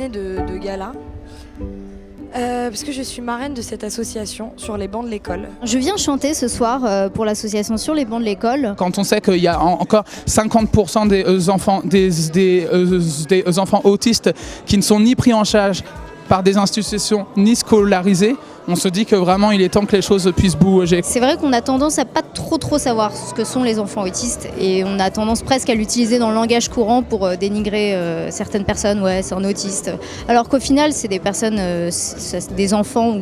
dîner de gala. Parce que je suis marraine de cette association sur les bancs de l'école. Je viens chanter ce soir pour l'association sur les bancs de l'école. Quand on sait qu'il y a encore 50% des enfants autistes qui ne sont ni pris en charge par des institutions ni scolarisés, on se dit que vraiment il est temps que les choses puissent bouger. C'est vrai qu'on a tendance à pas trop savoir ce que sont les enfants autistes et on a tendance presque à l'utiliser dans le langage courant pour dénigrer certaines personnes, ouais c'est un autiste. Alors qu'au final c'est des personnes, des enfants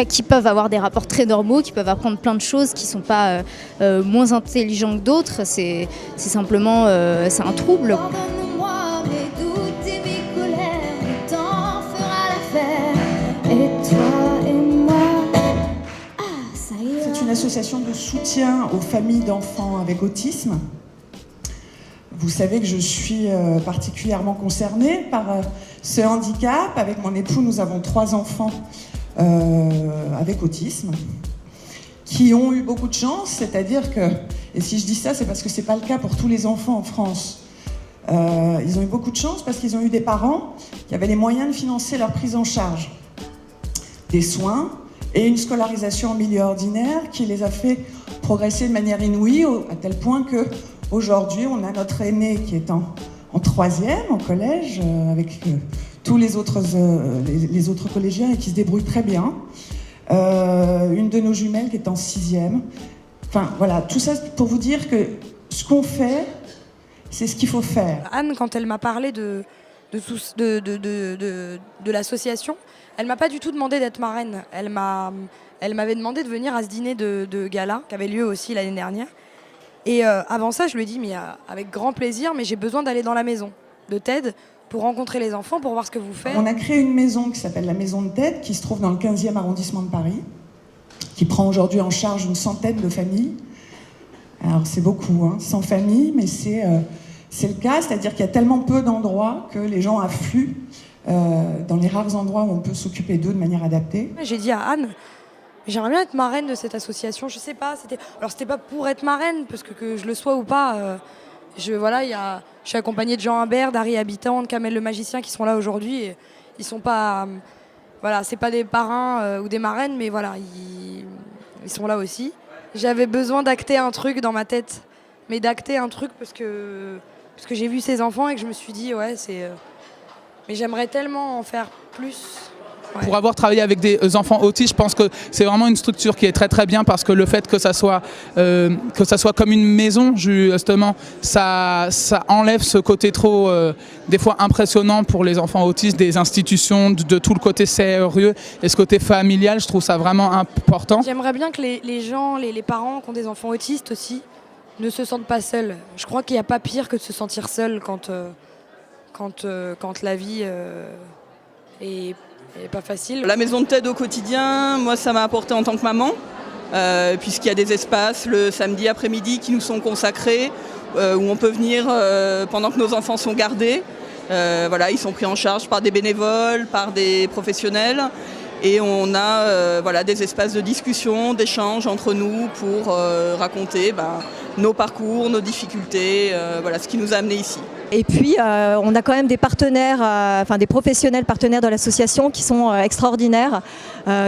qui peuvent avoir des rapports très normaux, qui peuvent apprendre plein de choses, qui sont pas moins intelligents que d'autres, c'est simplement c'est un trouble. C'est une association de soutien aux familles d'enfants avec autisme. Vous savez que je suis particulièrement concernée par ce handicap. Avec mon époux, nous avons 3 enfants avec autisme qui ont eu beaucoup de chance, c'est-à-dire que, et si je dis ça, c'est parce que c'est pas le cas pour tous les enfants en France. Ils ont eu beaucoup de chance parce qu'ils ont eu des parents qui avaient les moyens de financer leur prise en charge des soins et une scolarisation en milieu ordinaire qui les a fait progresser de manière inouïe à tel point qu'aujourd'hui on a notre aîné qui est en 3e en collège avec tous les autres collégiens et qui se débrouille très bien. Une de nos jumelles qui est en 6e. Enfin voilà, tout ça pour vous dire que ce qu'on fait, c'est ce qu'il faut faire. Anne, quand elle m'a parlé de l'association, elle m'a pas du tout demandé d'être marraine. Elle m'avait demandé de venir à ce dîner de gala qui avait lieu aussi l'année dernière. Et avant ça, je lui ai dit mais avec grand plaisir, mais j'ai besoin d'aller dans la maison de TED pour rencontrer les enfants, pour voir ce que vous faites. On a créé une maison qui s'appelle la maison de TED, qui se trouve dans le 15e arrondissement de Paris, qui prend aujourd'hui en charge une centaine de familles. Alors c'est beaucoup, 100 familles, mais c'est le cas, c'est-à-dire qu'il y a tellement peu d'endroits que les gens affluent dans les rares endroits où on peut s'occuper d'eux de manière adaptée. J'ai dit à Anne, j'aimerais bien être marraine de cette association, je sais pas, c'était pas pour être marraine, parce que je le sois ou pas, je suis accompagnée de Jean Humbert, d'Harry Habitant, de Kamel le magicien qui sont là aujourd'hui, et ils sont pas, c'est pas des parrains ou des marraines, mais voilà, ils sont là aussi. J'avais besoin d'acter un truc dans ma tête, mais d'acter un truc parce que j'ai vu ces enfants et que je me suis dit, ouais, mais j'aimerais tellement en faire plus. Ouais. Pour avoir travaillé avec des enfants autistes, je pense que c'est vraiment une structure qui est très très bien parce que le fait que ça soit comme une maison, justement, ça enlève ce côté trop, des fois impressionnant pour les enfants autistes, des institutions, de tout le côté sérieux et ce côté familial, je trouve ça vraiment important. J'aimerais bien que les gens, les parents qui ont des enfants autistes aussi, ne se sentent pas seuls. Je crois qu'il n'y a pas pire que de se sentir seul quand la vie est pas facile. La maison de TED au quotidien, moi ça m'a apporté en tant que maman, puisqu'il y a des espaces le samedi après-midi qui nous sont consacrés, où on peut venir pendant que nos enfants sont gardés. Ils sont pris en charge par des bénévoles, par des professionnels. Et on a des espaces de discussion, d'échange entre nous pour raconter nos parcours, nos difficultés, ce qui nous a amenés ici. Et puis on a quand même des partenaires, des professionnels partenaires de l'association qui sont extraordinaires,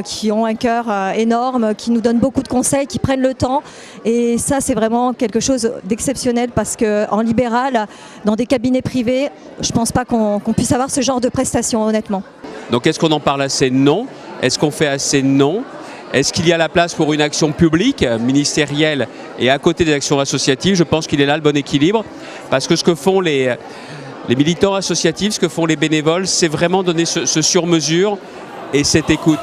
qui ont un cœur énorme, qui nous donnent beaucoup de conseils, qui prennent le temps. Et ça c'est vraiment quelque chose d'exceptionnel parce qu'en libéral, dans des cabinets privés, je ne pense pas qu'on puisse avoir ce genre de prestations honnêtement. Donc est-ce qu'on en parle assez? Non. Est-ce qu'on fait assez? Non. Est-ce qu'il y a la place pour une action publique, ministérielle et à côté des actions associatives? Je pense qu'il est là le bon équilibre parce que ce que font les militants associatifs, ce que font les bénévoles, c'est vraiment donner ce sur-mesure et cette écoute.